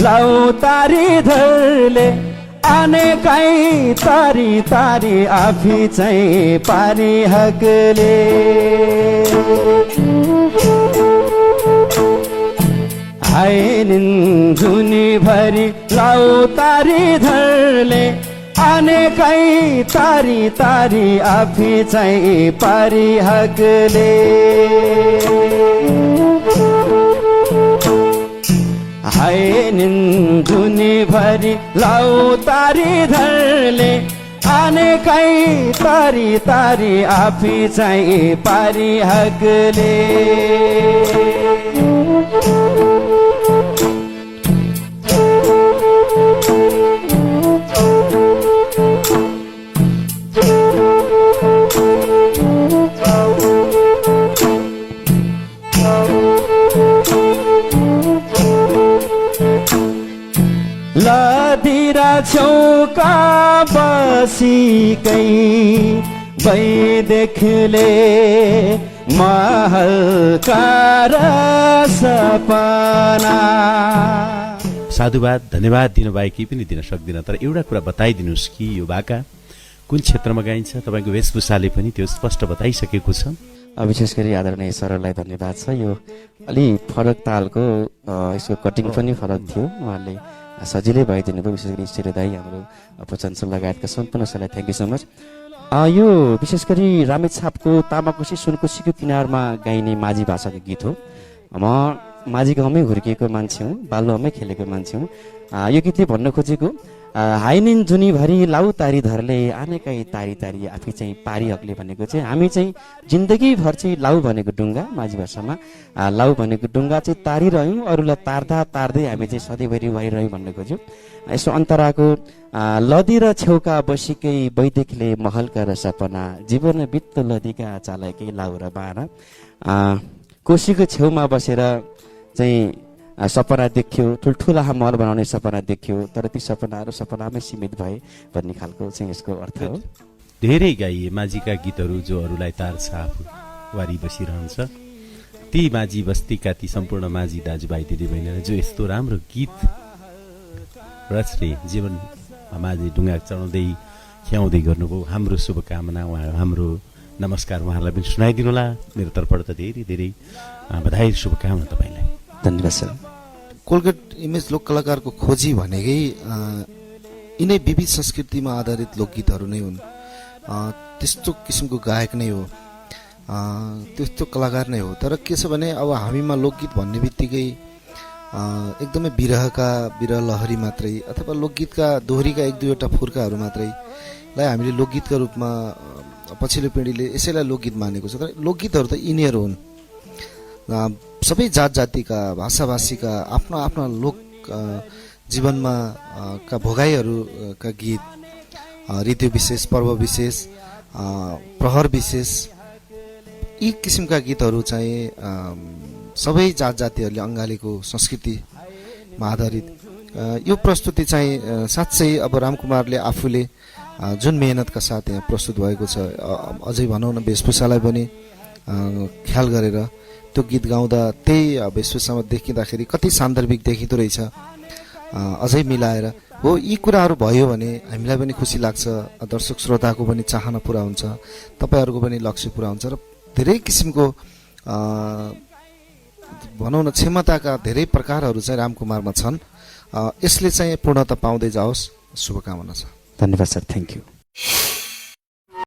लाउ तारी धरले अनेकै तारी तारी आफी चाहिँ पारी हकले आइनिन् जुनीभरि लाउ तारी धरले अनेकै तारी तारी आफी चाहिँ पारी हकले आइनिन् जुनीभरि लाउ तारी धरले अनेकै तारी तारी आफी चाहिँ पारी हकले लदिरा छौका बसीकै बैदेखले महलका सपना। साधुवाद धन्यवाद दिनुभएकी पनि दिन सक्दिनँ, तर एउटा कुरा बताइदिनुहोस् कि यो भाका कुन क्षेत्रमा गाइन्छ? तपाईँको वेशभूषाले पनि त्यो स्पष्ट बताइसकेको छ। विशेष गरी आदरणीय सरलाई धन्यवाद छ। यो अलि फरक तालको यसको कटिङ पनि फरक थियो, उहाँले सजिलै भइदिनु भयो। विशेष गरी ईश्वरी दाई, हाम्रो पचञ्चल लगायतका सम्पूर्ण सरलाई थ्याङ्क यू सो मच। यो विशेष गरी रामेछापको तामाकोशी सुनकोशीको किनारमा गाइने माझी भाषाको गीत हो। म माझी गाउँमै हुर्किएको मान्छे हुँ, बालुवामै खेलेको मान्छे हुँ। यो गीतले भन्न खोजेको हाइनिन् जुनीभरि लाउ तारी धरले अनेकै तारी तारी आफै चाहिँ पारी हकले भनेको चाहिँ हामी चाहिँ जिन्दगीभर चाहिँ लाउ भनेको डुङ्गा, माझी भाषामा लाउ भनेको डुङ्गा चाहिँ तारिरह्यौँ, अरूलाई तार्दा तार्दै हामी चाहिँ सधैँभरि भइरह्यौँ भन्ने खोज्यौँ। यसो अन्तराको लदी र छेउका बसीकै वैदेकले महलका र सपना, जीवन बित्त लदीका चालकै लाउ र बाना। कोशीको छेउमा बसेर चाहिँ सपना देख्यो, ठुल्ठुला महल बनाउने सपना देख्यो, तर ती सपनाहरू सपनामै सीमित भए भन्ने खालको चाहिँ यसको अर्थ हो। धेरै गाइए माझीका गीतहरू जो अरूलाई तार्छ, आफू वारी बसिरहन्छ। ती माझी बस्तीका ती सम्पूर्ण माझी दाजुभाइ दिदीबहिनीले जो यस्तो राम्रो गीत रचले जीवन माझी डुङ्गा चढाउँदै ख्याउँदै गर्नुभयो, हाम्रो शुभकामना, हाम्रो नमस्कार उहाँहरूलाई पनि सुनाइदिनु होला। मेरो तर्फबाट त धेरै धेरै बधाई शुभकामना तपाईँलाई। धन्यवाद सर। कोलगेट इमेज लोक कलाकारको खोजी भनेकै यिनै विविध संस्कृतिमा आधारित लोकगीतहरू नै हुन्। त्यस्तो किसिमको गायक नै हो, त्यस्तो कलाकार नै हो। तर के छ भने अब हामीमा लोकगीत भन्ने बित्तिकै एकदमै विरह लहरी मात्रै अथवा लोकगीतका दोहोरीका एक दुईवटा फुर्काहरू मात्रैलाई हामीले लोकगीतका रूपमा पछिल्लो पिँढीले यसैलाई लोकगीत मानेको छ। तर लोकगीतहरू त यिनीहरू हुन्, सबै जात जातिका भाषा भाषीका आफ्ना आफ्ना लोक जीवनमा का भोगाईहरूका गीत, ऋतु विशेष, पर्व विशेष, प्रहर विशेष, यी किसिमका गीतहरू चाहिँ सबै जात जातिहरूले अङ्गालेको संस्कृतिमा आधारित यो प्रस्तुति चाहिँ साँच्चै अब रामकुमारले आफूले जुन मेहनतका साथ यहाँ प्रस्तुत भएको छ, अझै भनौँ न वेशभूषालाई पनि ख्याल गरेर त्यो गीत गाउँदा त्यही वेशभूषामा देखिँदाखेरि कति सान्दर्भिक देखिँदो रहेछ, अझै मिलाएर हो। यी कुराहरू भयो भने हामीलाई पनि खुसी लाग्छ, दर्शक श्रोताको पनि चाहना पुरा हुन्छ, तपाईँहरूको पनि लक्ष्य पुरा हुन्छ र धेरै किसिमको भनौँ न क्षमताका धेरै प्रकारहरू चाहिँ रामकुमारमा छन्। यसले चाहिँ पूर्णता पाउँदै जाओस्, शुभकामना छ। धन्यवाद सर, थ्याङ्क यू।